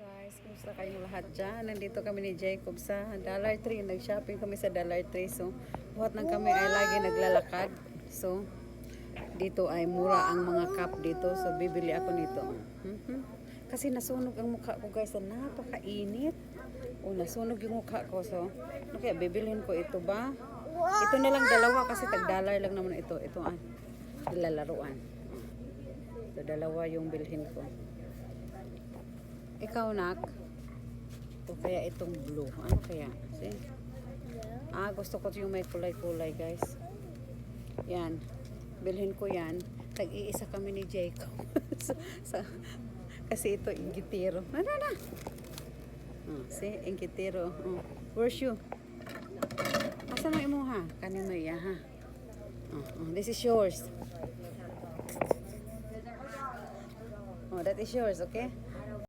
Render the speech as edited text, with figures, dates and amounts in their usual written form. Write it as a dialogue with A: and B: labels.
A: Guys, kumusta kayong lahat dyan? Nandito kami ni Jacob sa Dollar Tree. Nag-shopping kami sa Dollar Tree. So, buhat ng kami ay lagi naglalakad. So, dito ay mura ang mga cup dito. So, bibili ako nito. Kasi nasunog ang mukha ko guys. Napakainit. O, nasunog yung mukha ko. So, ano kaya bibilhin ko ito ba? Ito na lang dalawa kasi tag-dollar lang naman ito. Ito ang lalaruan. So, dalawa yung bilhin ko. Ikaw, nak? O kaya itong blue. Ano kaya? See? Gusto ko yung may kulay-kulay, guys. Yan. Bilhin ko yan. Tag-iisa kami ni Jacob. Kasi ito, inggitero. Na. See? Inggitero. Where's you? Asa mo imo, ha? Kanino iya, ha? This is yours. That is yours, okay?